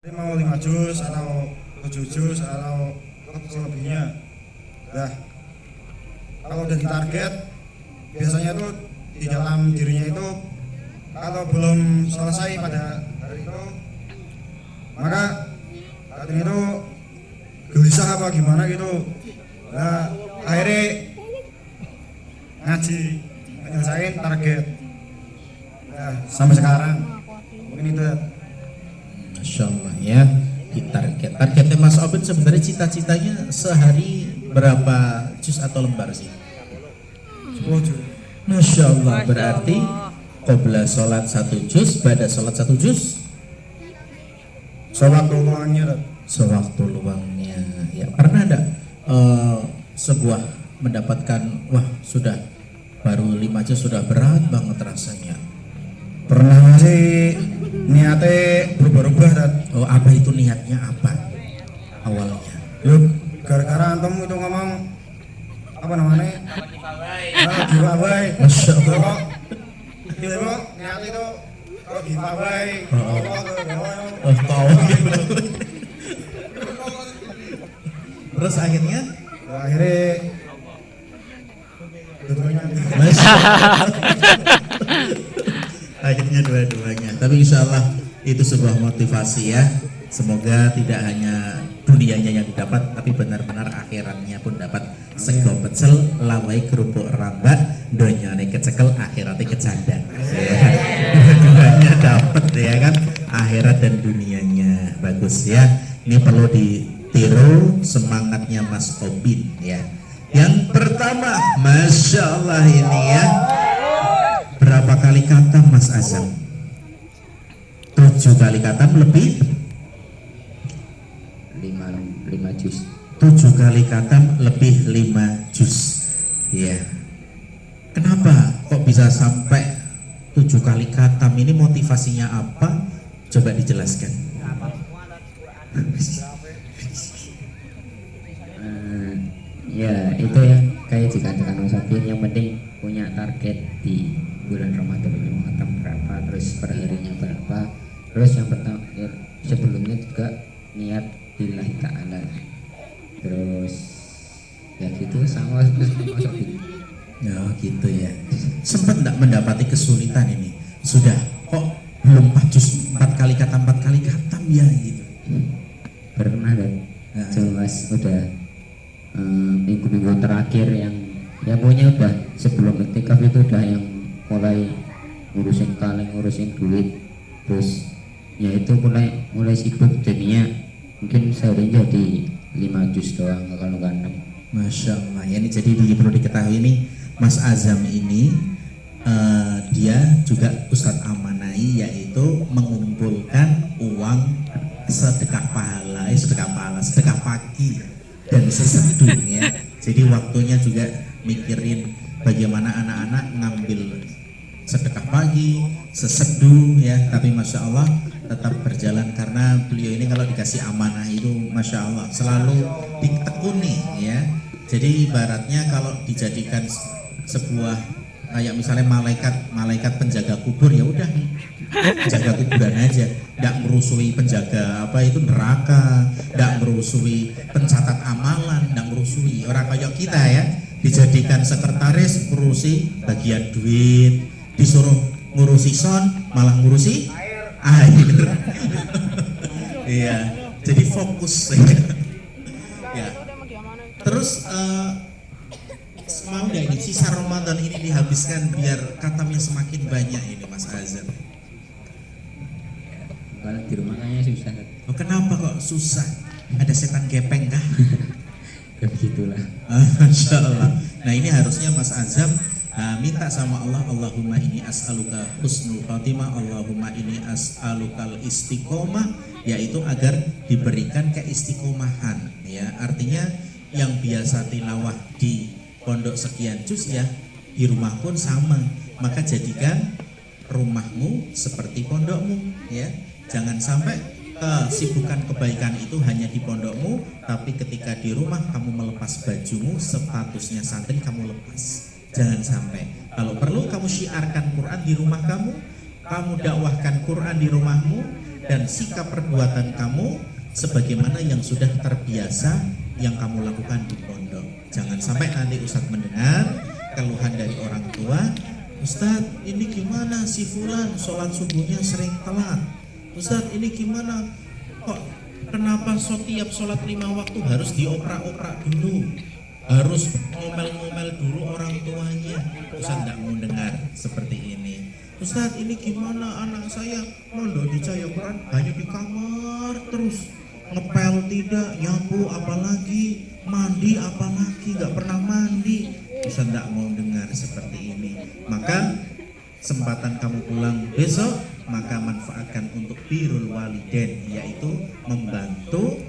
Ini mau 5 juz atau 7 juz atau selebihnya. Nah, kalau udah ditarget, biasanya tuh di dalam dirinya itu kalau belum selesai pada hari itu, maka batin itu gelisah apa gimana gitu. Nah, akhirnya ngaji menyelesaikan target. Nah, sampai sekarang mungkin itu. Masya Allah ya, di targetnya Mas Obed sebenarnya cita-citanya sehari berapa juz atau lembar sih? 10 juz. Masya Allah, berarti qobla sholat 1 juz, pada sholat 1 juz, Sewaktu luangnya. sewaktu luangnya. Ya pernah ada sebuah mendapatkan wah sudah baru 5 juz sudah berat banget rasanya. Pernah sih niatnya berubah-ubah dan Apa itu niatnya apa awalnya? lu gara-gara antum itu ngomong apa namanya? Giveaway. Masya Allah. Kok gitu kok niat itu kalau giveaway. Tahu gitu. Terus akhirnya dua-duanya. akhirnya dua-duanya. Tapi insya Allah itu sebuah motivasi ya. Semoga tidak hanya dunianya yang didapat, tapi benar-benar akhiratnya pun dapat. Sego pecel, lawai kerupuk rambak, donyane kecekel, akhiratnya kecanda. Ya. Dua-duanya dapat ya kan, akhirat dan dunianya. Bagus ya. Ini perlu ditiru semangatnya Mas Obin ya. Yang pertama, Masya Allah ini ya. Berapa kali khatam Mas Azam? 7 kali khatam lebih 5 juz. 7 kali khatam lebih 5 juz. Ya. Kenapa kok bisa sampai 7 kali khatam? Ini motivasinya apa? Coba dijelaskan. Ya itu ya kayak dikatakan Mas Abin, yang penting punya target di bulan Ramadan ini mau khatam berapa, terus perharinya berapa, terus yang pertama sebelumnya juga niat lillahi ta'ala, terus ya gitu sama seperti Mas Abin. Ya gitu ya. Sempat tidak mendapati kesulitan ini? Sudah kok belum 4 juz, 4 kali khatam, 4 kali khatam ya gitu. Pernah kan? Jelas udah minggu-minggu terakhir yang ya pokoknya udah sebelum iktikaf itu udah yang mulai ngurusin kaleng, ngurusin duit, terus ya itu mulai sibuk, jadinya mungkin sehari jadi 5 juz doang kalau nggak 6. Masya Allah ya, ini jadi perlu diketahui nih Mas Azam ini dia juga Ustadz amanai, yaitu mengumpulkan uang sedekah pahala, sedekah pagi dan seseduh ya. Jadi waktunya juga mikirin bagaimana anak-anak ngambil sedekah pagi, seseduh ya. Tapi Masya Allah tetap berjalan karena beliau ini kalau dikasih amanah itu Masya Allah selalu ditekuni ya. Jadi ibaratnya kalau dijadikan sebuah kayak misalnya malaikat penjaga kubur, ya udah jaga kuburan aja, nggak merusui penjaga apa itu neraka, nggak merusui pencatat amalan, nggak merusui orang kayak kita ya, dijadikan sekretaris ngurusi bagian duit, disuruh ngurusi son malah ngurusi air. Iya, jadi fokus ya. Terus mau nggak ini sisa Ramadan ini dihabiskan biar khatamnya semakin banyak ini Mas Azam? Kalau di rumah kayaknya susah. Oh, kenapa kok susah? Ada setan gepeng kah? Ya begitulah. Masya Allah. Nah ini harusnya Mas Azam minta sama Allah, Allahumma ini as'aluka husnul khatimah, Allahumma ini as'alukal istiqomah, yaitu agar diberikan keistiqomahan ya. Artinya yang biasa tilawah di pondok sekian juz ya di rumah pun sama, maka jadikan rumahmu seperti pondokmu ya. Jangan sampai kesibukan kebaikan itu hanya di pondokmu, tapi ketika di rumah kamu melepas bajumu, statusnya santri kamu lepas. Jangan sampai. Kalau perlu kamu syiarkan Quran di rumah kamu dakwahkan Quran di rumahmu, dan sikap perbuatan kamu sebagaimana yang sudah terbiasa yang kamu lakukan di pondok. Jangan sampai nanti Ustadz mendengar keluhan dari orang tua, Ustadz ini gimana si Fulan sholat subuhnya sering telat, Ustadz ini gimana kok kenapa setiap sholat 5 waktu harus dioprak-oprak dulu, harus ngomel-ngomel dulu orang tuanya. Ustadz tidak mau dengar seperti ini. Ustadz ini gimana anak saya mondok di Cahaya Quran hanya di kamar terus, ngepel tidak, nyapu apalagi, mandi apalagi, nggak pernah mandi. Ustadz tidak mau dengar seperti ini. Maka kesempatan kamu pulang besok, maka manfaatkan untuk birrul walidain, yaitu membantu